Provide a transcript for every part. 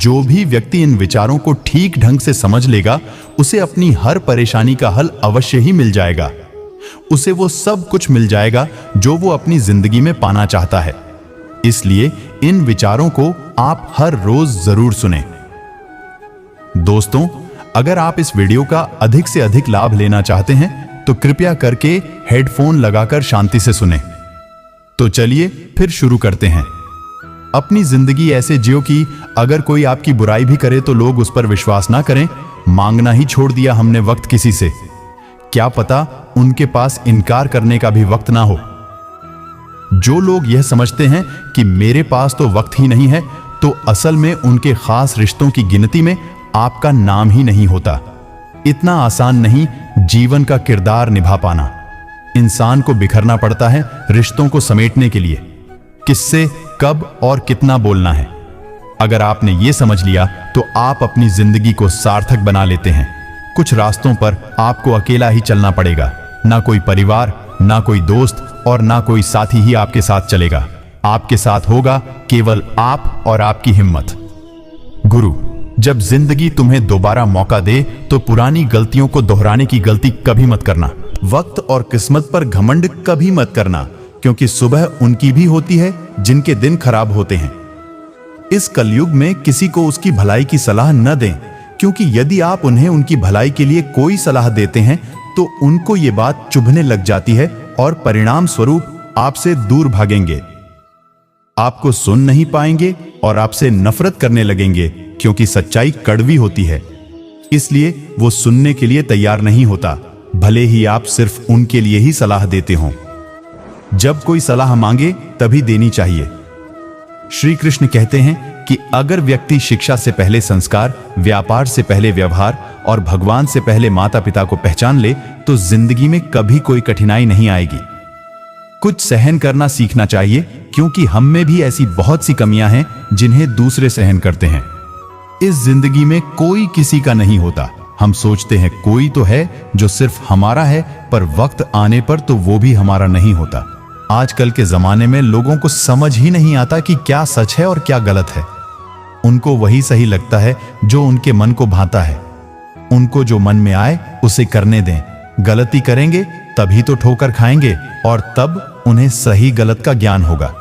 जो भी व्यक्ति इन विचारों को ठीक ढंग से समझ लेगा, उसे अपनी हर परेशानी का हल अवश्य ही मिल जाएगा। उसे वो सब कुछ मिल जाएगा जो वो अपनी जिंदगी में पाना चाहता है। इसलिए इन विचारों को आप हर रोज जरूर सुनें। दोस्तों, अगर आप इस वीडियो का अधिक से अधिक लाभ लेना चाहते हैं तो कृपया करके हेडफोन लगाकर शांति से सुनें। तो चलिए फिर शुरू करते हैं। अपनी जिंदगी ऐसे जियो कि अगर कोई आपकी बुराई भी करे तो लोग उस पर विश्वास ना करें। मांगना ही छोड़ दिया हमने वक्त किसी से, क्या पता उनके पास इनकार करने का भी वक्त ना हो। जो लोग यह समझते हैं कि मेरे पास तो वक्त ही नहीं है, तो असल में उनके खास रिश्तों की गिनती में आपका नाम ही नहीं होता। इतना आसान नहीं जीवन का किरदार निभा पाना। इंसान को बिखरना पड़ता है रिश्तों को समेटने के लिए। किससे, कब और कितना बोलना है। अगर आपने ये समझ लिया तो आप अपनी जिंदगी को सार्थक बना लेते हैं। कुछ रास्तों पर आपको अकेला ही चलना पड़ेगा। ना कोई परिवार, ना कोई दोस्त और ना कोई साथी ही आपके साथ चलेगा। आपके साथ होगा केवल आप और आपकी हिम्मत। गुरु, जब जिंदगी तुम्हें दोबारा मौका दे तो पुरानी गलतियों को दोहराने की गलती कभी मत करना। वक्त और किस्मत पर घमंड कभी मत करना, क्योंकि सुबह उनकी भी होती है जिनके दिन खराब होते हैं। इस कलयुग में किसी को उसकी भलाई की सलाह न दें, क्योंकि यदि आप उन्हें उनकी भलाई के लिए कोई सलाह देते हैं तो उनको ये बात चुभने लग जाती है और परिणाम स्वरूप आपसे दूर भागेंगे। आपको सुन नहीं पाएंगे और आपसे नफरत करने लगेंगे, क्योंकि सच्चाई कड़वी होती है। इसलिए वो सुनने के लिए तैयार नहीं होता, भले ही आप सिर्फ उनके लिए ही सलाह देते हों। जब कोई सलाह मांगे तभी देनी चाहिए। श्री कृष्ण कहते हैं कि अगर व्यक्ति शिक्षा से पहले संस्कार, व्यापार से पहले व्यवहार और भगवान से पहले माता पिता को पहचान ले तो जिंदगी में कभी कोई कठिनाई नहीं आएगी। कुछ सहन करना सीखना चाहिए, क्योंकि हम में भी ऐसी बहुत सी कमियां हैं जिन्हें दूसरे सहन करते हैं। इस जिंदगी में कोई किसी का नहीं होता। हम सोचते हैं कोई तो है जो सिर्फ हमारा है, पर वक्त आने पर तो वो भी हमारा नहीं होता। आजकल के जमाने में लोगों को समझ ही नहीं आता कि क्या सच है और क्या गलत है। उनको वही सही लगता है जो उनके मन को भाता है। उनको जो मन में आए उसे करने दें। गलती करेंगे तभी तो ठोकर खाएंगे, और तब उन्हें सही गलत का ज्ञान होगा।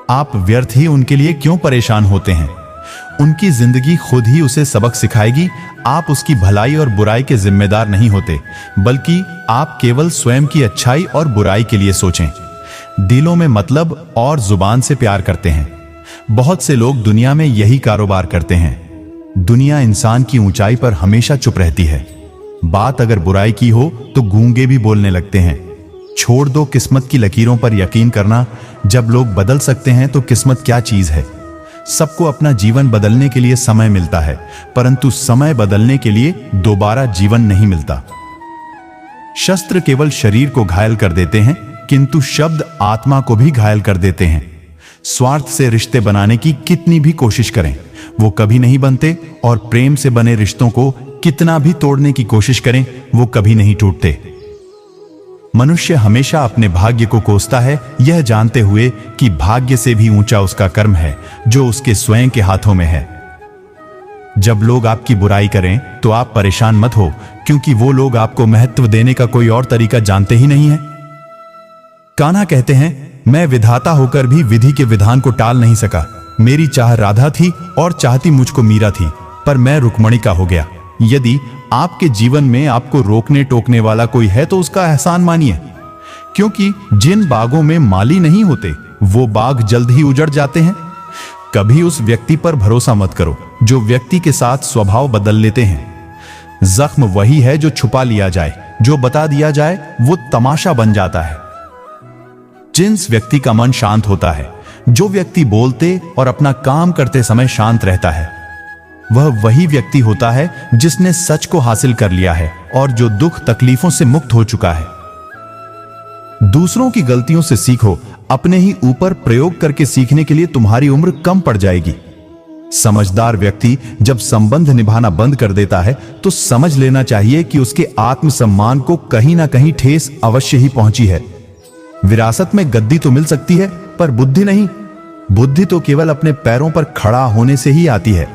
आप व्यर्थ ही उनके लिए क्यों परेशान होते हैं? उनकी जिंदगी खुद ही उसे सबक सिखाएगी। आप उसकी भलाई और बुराई के जिम्मेदार नहीं होते, बल्कि आप केवल स्वयं की अच्छाई और बुराई के लिए सोचें। दिलों में मतलब और जुबान से प्यार करते हैं। बहुत से लोग दुनिया में यही कारोबार करते हैं। दुनिया इंसान की ऊंचाई पर हमेशा चुप रहती है। बात अगर बुराई की हो तो गूंगे भी बोलने लगते हैं। छोड़ दो किस्मत की लकीरों पर यकीन करना। जब लोग बदल सकते हैं तो किस्मत क्या चीज है। सबको अपना जीवन बदलने के लिए समय मिलता है, परंतु समय बदलने के लिए दोबारा जीवन नहीं मिलता। शस्त्र केवल शरीर को घायल कर देते हैं, किंतु शब्द आत्मा को भी घायल कर देते हैं। स्वार्थ से रिश्ते बनाने की कितनी भी कोशिश करें, वो कभी नहीं बनते, और प्रेम से बने रिश्तों को कितना भी तोड़ने की कोशिश करें, वो कभी नहीं टूटते। मनुष्य हमेशा अपने भाग्य को कोसता है, यह जानते हुए कि भाग्य से भी ऊंचा उसका कर्म है जो उसके स्वयं के हाथों में है। जब लोग आपकी बुराई करें तो आप परेशान मत हो, क्योंकि वो लोग आपको महत्व देने का कोई और तरीका जानते ही नहीं है। कान्हा कहते हैं, मैं विधाता होकर भी विधि के विधान को टाल नहीं सका। मेरी चाह राधा थी और चाहती मुझको मीरा थी, पर मैं रुक्मणी का हो गया। यदि आपके जीवन में आपको रोकने टोकने वाला कोई है तो उसका एहसान मानिए, क्योंकि जिन बागों में माली नहीं होते वो बाग जल्द ही उजड़ जाते हैं। कभी उस व्यक्ति पर भरोसा मत करो जो व्यक्ति के साथ स्वभाव बदल लेते हैं। जख्म वही है जो छुपा लिया जाए, जो बता दिया जाए वो तमाशा बन जाता है। जिस व्यक्ति का मन शांत होता है, जो व्यक्ति बोलते और अपना काम करते समय शांत रहता है, वह वही व्यक्ति होता है जिसने सच को हासिल कर लिया है और जो दुख तकलीफों से मुक्त हो चुका है। दूसरों की गलतियों से सीखो, अपने ही ऊपर प्रयोग करके सीखने के लिए तुम्हारी उम्र कम पड़ जाएगी। समझदार व्यक्ति जब संबंध निभाना बंद कर देता है तो समझ लेना चाहिए कि उसके आत्मसम्मान को कहीं ना कहीं ठेस अवश्य ही पहुंची है। विरासत में गद्दी तो मिल सकती है, पर बुद्धि नहीं। बुद्धि तो केवल अपने पैरों पर खड़ा होने से ही आती है।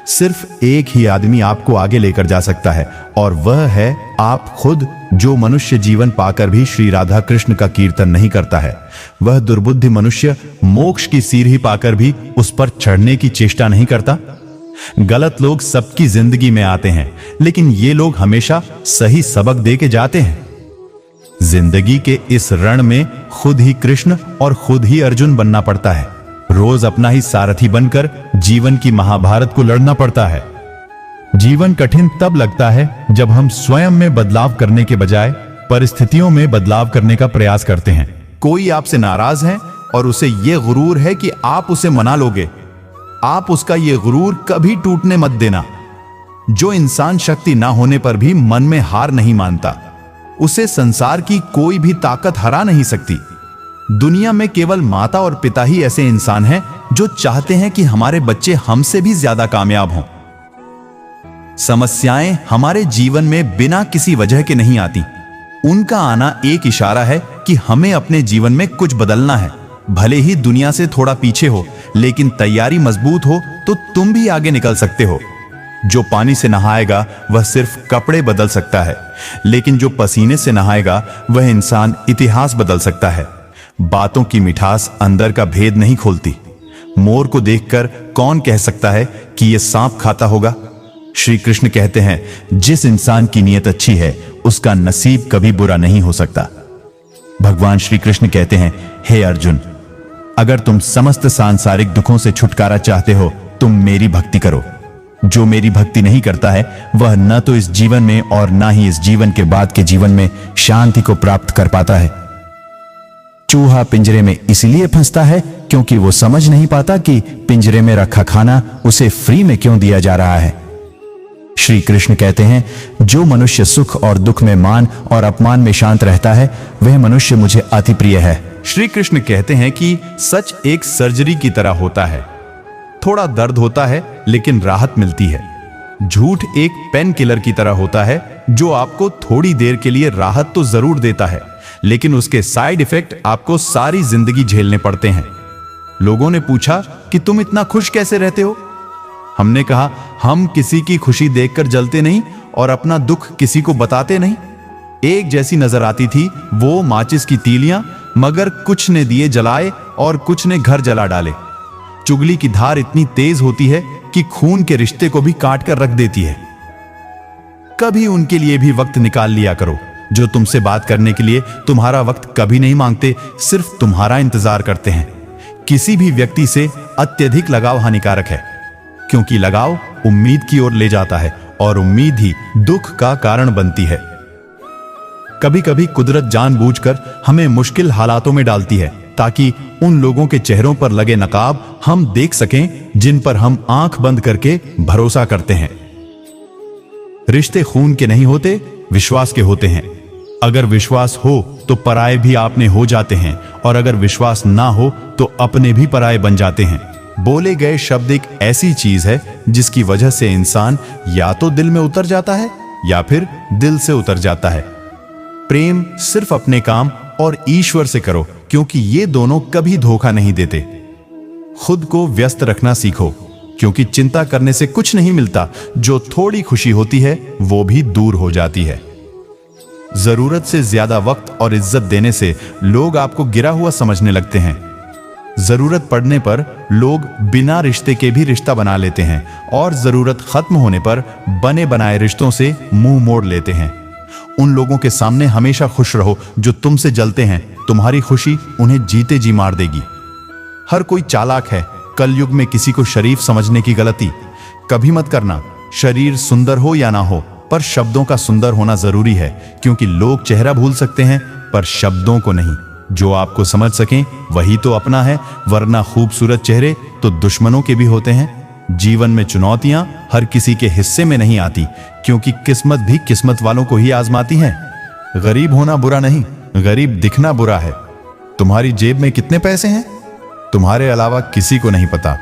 सिर्फ एक ही आदमी आपको आगे लेकर जा सकता है, और वह है आप खुद, जो मनुष्य जीवन पाकर भी श्री राधा कृष्ण का कीर्तन नहीं करता है। वह दुर्बुद्धि मनुष्य मोक्ष की सीढ़ी पाकर भी उस पर चढ़ने की चेष्टा नहीं करता। गलत लोग सबकी जिंदगी में आते हैं, लेकिन ये लोग हमेशा सही सबक दे के जाते हैं। जिंदगी के इस रण में खुद ही कृष्ण और खुद ही अर्जुन बनना पड़ता है। रोज अपना ही सारथी बनकर जीवन की महाभारत को लड़ना पड़ता है। जीवन कठिन तब लगता है जब हम स्वयं में बदलाव करने के बजाय परिस्थितियों में बदलाव करने का प्रयास करते हैं। कोई आपसे नाराज है और उसे यह गुरूर है कि आप उसे मना लोगे। आप उसका यह गुरूर कभी टूटने मत देना। जो इंसान शक्ति ना होने पर भी मन में हार नहीं मानता, उसे संसार की कोई भी ताकत हरा नहीं सकती। दुनिया में केवल माता और पिता ही ऐसे इंसान हैं जो चाहते हैं कि हमारे बच्चे हमसे भी ज्यादा कामयाब हों। समस्याएं हमारे जीवन में बिना किसी वजह के नहीं आती। उनका आना एक इशारा है कि हमें अपने जीवन में कुछ बदलना है। भले ही दुनिया से थोड़ा पीछे हो, लेकिन तैयारी मजबूत हो तो तुम भी आगे निकल सकते हो। जो पानी से नहाएगा वह सिर्फ कपड़े बदल सकता है, लेकिन जो पसीने से नहाएगा वह इंसान इतिहास बदल सकता है। बातों की मिठास अंदर का भेद नहीं खोलती। मोर को देखकर कौन कह सकता है कि यह सांप खाता होगा? श्री कृष्ण कहते हैं, जिस इंसान की नीयत अच्छी है उसका नसीब कभी बुरा नहीं हो सकता। भगवान श्री कृष्ण कहते हैं, हे अर्जुन, अगर तुम समस्त सांसारिक दुखों से छुटकारा चाहते हो, तुम मेरी भक्ति करो। जो मेरी भक्ति नहीं करता है वह न तो इस जीवन में और न ही इस जीवन के बाद के जीवन में शांति को प्राप्त कर पाता है। चूहा पिंजरे में इसलिए फंसता है क्योंकि वो समझ नहीं पाता कि पिंजरे में रखा खाना उसे फ्री में क्यों दिया जा रहा है। श्री कृष्ण कहते हैं, जो मनुष्य सुख और दुख में, मान और अपमान में शांत रहता है, वह मनुष्य मुझे अति प्रिय है। श्री कृष्ण कहते हैं कि सच एक सर्जरी की तरह होता है। थोड़ा दर्द होता है लेकिन राहत मिलती है। झूठ एक पेन किलर की तरह होता है जो आपको थोड़ी देर के लिए राहत तो जरूर देता है, लेकिन उसके साइड इफेक्ट आपको सारी जिंदगी झेलने पड़ते हैं। लोगों ने पूछा कि तुम इतना खुश कैसे रहते हो? हमने कहा, हम किसी की खुशी देखकर जलते नहीं और अपना दुख किसी को बताते नहीं। एक जैसी नजर आती थी वो माचिस की तीलियां, मगर कुछ ने दिए जलाए और कुछ ने घर जला डाले। चुगली की धार इतनी तेज होती है कि खून के रिश्ते को भी काट कर रख देती है। कभी उनके लिए भी वक्त निकाल लिया करो जो तुमसे बात करने के लिए तुम्हारा वक्त कभी नहीं मांगते, सिर्फ तुम्हारा इंतजार करते हैं। किसी भी व्यक्ति से अत्यधिक लगाव हानिकारक है, क्योंकि लगाव उम्मीद की ओर ले जाता है और उम्मीद ही दुख का कारण बनती है। कभी कभी कुदरत जानबूझकर हमें मुश्किल हालातों में डालती है ताकि उन लोगों के चेहरों पर लगे नकाब हम देख सकें जिन पर हम आंख बंद करके भरोसा करते हैं। रिश्ते खून के नहीं होते, विश्वास के होते हैं। अगर विश्वास हो तो पराये भी आपने हो जाते हैं, और अगर विश्वास ना हो तो अपने भी पराये बन जाते हैं। बोले गए शब्द एक ऐसी चीज है जिसकी वजह से इंसान या तो दिल में उतर जाता है या फिर दिल से उतर जाता है। प्रेम सिर्फ अपने काम और ईश्वर से करो, क्योंकि ये दोनों कभी धोखा नहीं देते। खुद को व्यस्त रखना सीखो, क्योंकि चिंता करने से कुछ नहीं मिलता। जो थोड़ी खुशी होती है वो भी दूर हो जाती है। जरूरत से ज्यादा वक्त और इज्जत देने से लोग आपको गिरा हुआ समझने लगते हैं। जरूरत पड़ने पर लोग बिना रिश्ते के भी रिश्ता बना लेते हैं, और जरूरत खत्म होने पर बने बनाए रिश्तों से मुंह मोड़ लेते हैं। उन लोगों के सामने हमेशा खुश रहो जो तुमसे जलते हैं। तुम्हारी खुशी उन्हें जीते जी मार देगी। हर कोई चालाक है। कलयुग में किसी को शरीफ समझने की गलती कभी मत करना। शरीर सुंदर हो या ना हो, पर शब्दों का सुंदर होना जरूरी है, क्योंकि लोग चेहरा भूल सकते हैं पर शब्दों को नहीं। जो आपको समझ सकें वही तो अपना है, वरना खूबसूरत चेहरे तो दुश्मनों के भी होते हैं। जीवन में चुनौतियां हर किसी के हिस्से में नहीं आती, क्योंकि किस्मत भी किस्मत वालों को ही आजमाती है। गरीब होना बुरा नहीं, गरीब दिखना बुरा है। तुम्हारी जेब में कितने पैसे हैं तुम्हारे अलावा किसी को नहीं पता।